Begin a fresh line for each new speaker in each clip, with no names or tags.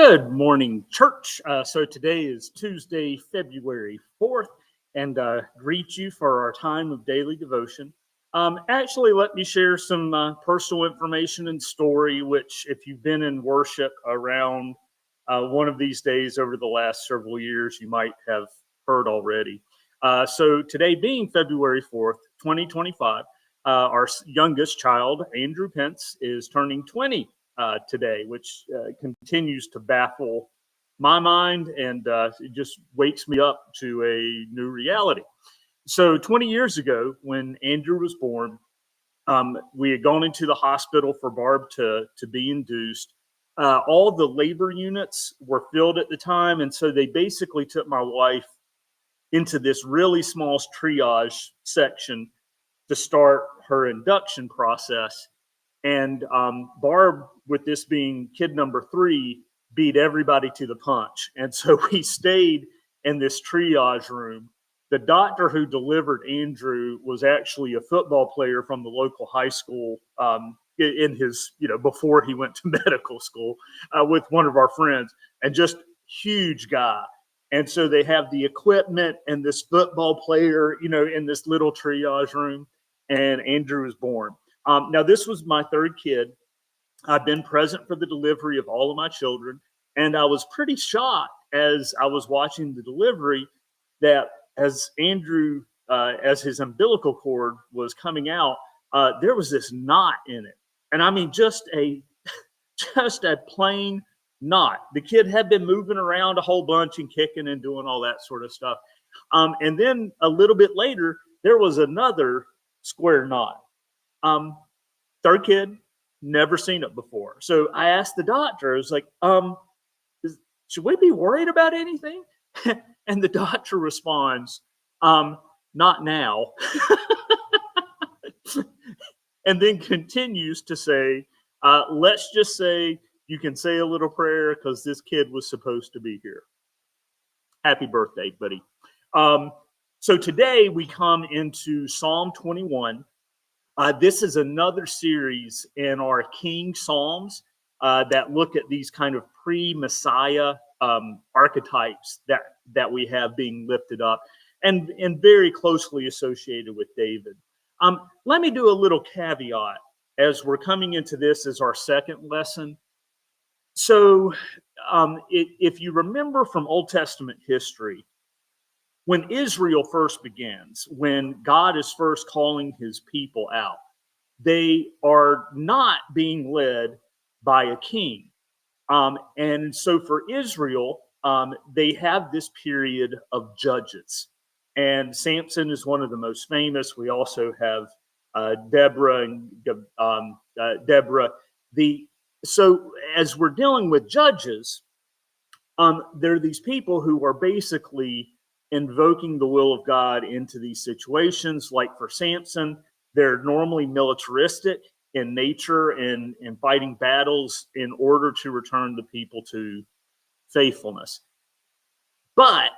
Good morning, church. So today is Tuesday, February 4th, and greet you for our time of daily devotion. Actually, let me share some personal information and story, which if you've been in worship around one of these days over the last several years, you might have heard already. So today being February 4th, 2025, our youngest child, Andrew Pence, is turning 20 today, which continues to baffle my mind and it just wakes me up to a new reality. So 20 years ago, when Andrew was born, we had gone into the hospital for Barb to be induced. All the labor units were filled at the time, and so they basically took my wife into this really small triage section to start her induction process. And Barb, with this being kid number 3, beat everybody to the punch. And so we stayed in this triage room. The doctor who delivered Andrew was actually a football player from the local high school in his, before he went to medical school with one of our friends, and just huge guy. And so they have the equipment and this football player, in this little triage room, and Andrew was born. Now, this was my 3rd kid. I've been present for the delivery of all of my children, and I was pretty shocked as I was watching the delivery that as Andrew, as his umbilical cord was coming out, there was this knot in it. And I mean, just a plain knot. The kid had been moving around a whole bunch and kicking and doing all that sort of stuff. And then a little bit later, there was another square knot. 3rd kid, never seen it before. So I asked the doctor, I was like, should we be worried about anything? And the doctor responds, not now. And then continues to say, let's just say you can say a little prayer because this kid was supposed to be here. Happy birthday, buddy. So today we come into Psalm 21. This is another series in our King Psalms that look at these kind of pre-Messiah archetypes that we have being lifted up and very closely associated with David. Let me do a little caveat as we're coming into this as our second lesson. So if you remember from Old Testament history, when Israel first begins, when God is first calling his people out, they are not being led by a king. And so for Israel, they have this period of judges. And Samson is one of the most famous. We also have Deborah and Deborah. So as we're dealing with judges, there are these people who are basically invoking the will of God into these situations. Like for Samson, they're normally militaristic in nature and fighting battles in order to return the people to faithfulness. But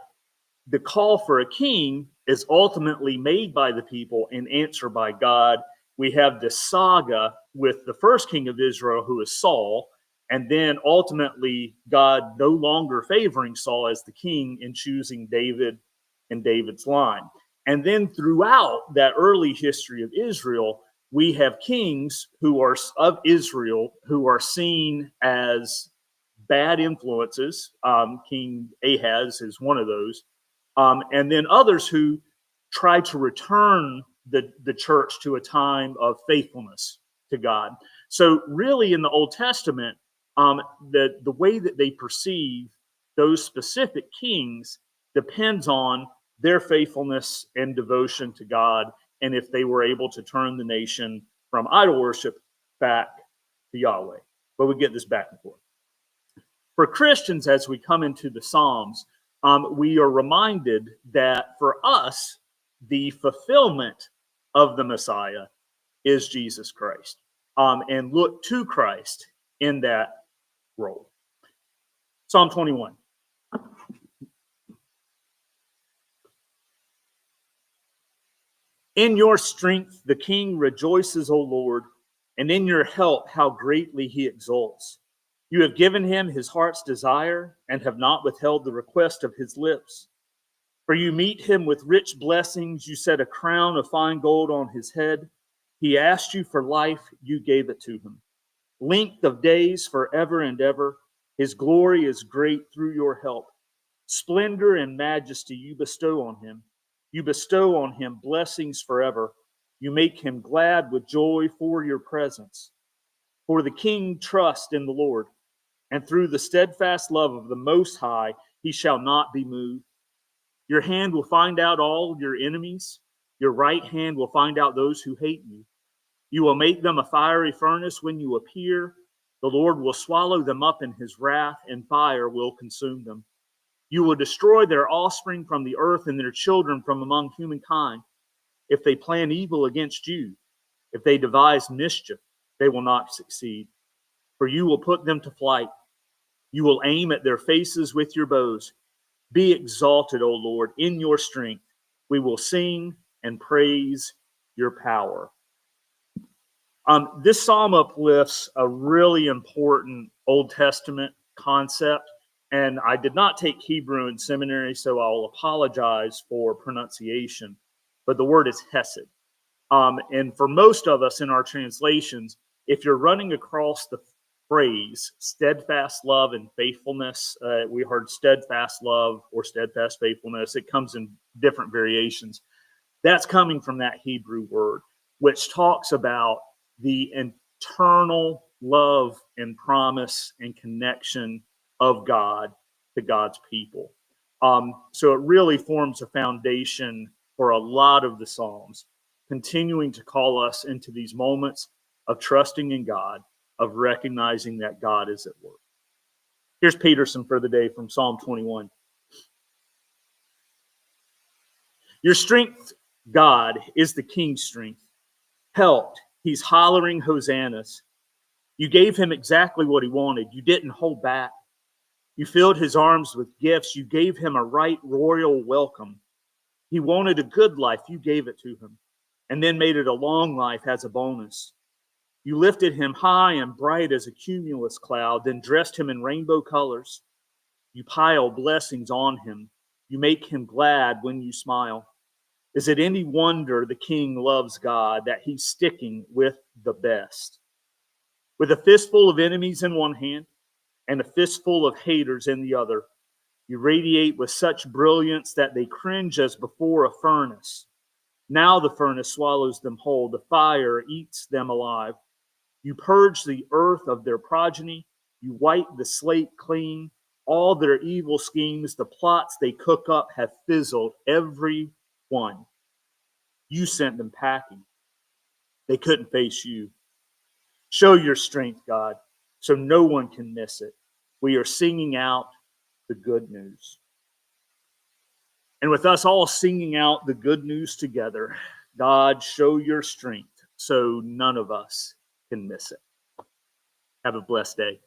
the call for a king is ultimately made by the people and answered by God. We have this saga with the first king of Israel, who is Saul, and then ultimately God no longer favoring Saul as the king and choosing David and David's line. And then throughout that early history of Israel, we have kings who are of Israel who are seen as bad influences. King Ahaz is one of those. And then others who try to return the church to a time of faithfulness to God. So really in the Old Testament, the way that they perceive those specific kings depends on their faithfulness and devotion to God, and if they were able to turn the nation from idol worship back to Yahweh. But we get this back and forth. For Christians, as we come into the Psalms, we are reminded that for us, the fulfillment of the Messiah is Jesus Christ, and look to Christ in that role. Psalm 21. In your strength, the king rejoices, O Lord, and in your help, how greatly he exults. You have given him his heart's desire and have not withheld the request of his lips. For you meet him with rich blessings. You set a crown of fine gold on his head. He asked you for life. You gave it to him. Length of days forever and ever. His glory is great through your help. Splendor and majesty you bestow on him. You bestow on him blessings forever. You make him glad with joy for your presence. For the king trusts in the Lord, and through the steadfast love of the Most High, he shall not be moved. Your hand will find out all your enemies. Your right hand will find out those who hate you. You will make them a fiery furnace when you appear. The Lord will swallow them up in his wrath, and fire will consume them. You will destroy their offspring from the earth and their children from among humankind. If they plan evil against you, if they devise mischief, they will not succeed. For you will put them to flight. You will aim at their faces with your bows. Be exalted, O Lord, in your strength. We will sing and praise your power. This psalm uplifts a really important Old Testament concept, and I did not take Hebrew in seminary, so I'll apologize for pronunciation, but the word is hesed. And for most of us in our translations, if you're running across the phrase steadfast love and faithfulness, we heard steadfast love or steadfast faithfulness. It comes in different variations. That's coming from that Hebrew word, which talks about the eternal love and promise and connection of God to God's people. So it really forms a foundation for a lot of the Psalms, continuing to call us into these moments of trusting in God, of recognizing that God is at work. Here's Peterson for the day from Psalm 21. Your strength, God, is the king's strength. Helped, he's hollering hosannas. You gave him exactly what he wanted. You didn't hold back. You filled his arms with gifts. You gave him a right royal welcome. He wanted a good life. You gave it to him, and then made it a long life as a bonus. You lifted him high and bright as a cumulus cloud, then dressed him in rainbow colors. You pile blessings on him. You make him glad when you smile. Is it any wonder the king loves God, that he's sticking with the best? With a fistful of enemies in one hand and a fistful of haters in the other, you radiate with such brilliance that they cringe as before a furnace. Now the furnace swallows them whole. The fire eats them alive. You purge the earth of their progeny. You wipe the slate clean. All their evil schemes, the plots they cook up, have fizzled, every one. You sent them packing. They couldn't face you. Show your strength, God, so no one can miss it. We are singing out the good news. And with us all singing out the good news together, God, show your strength so none of us can miss it. Have a blessed day.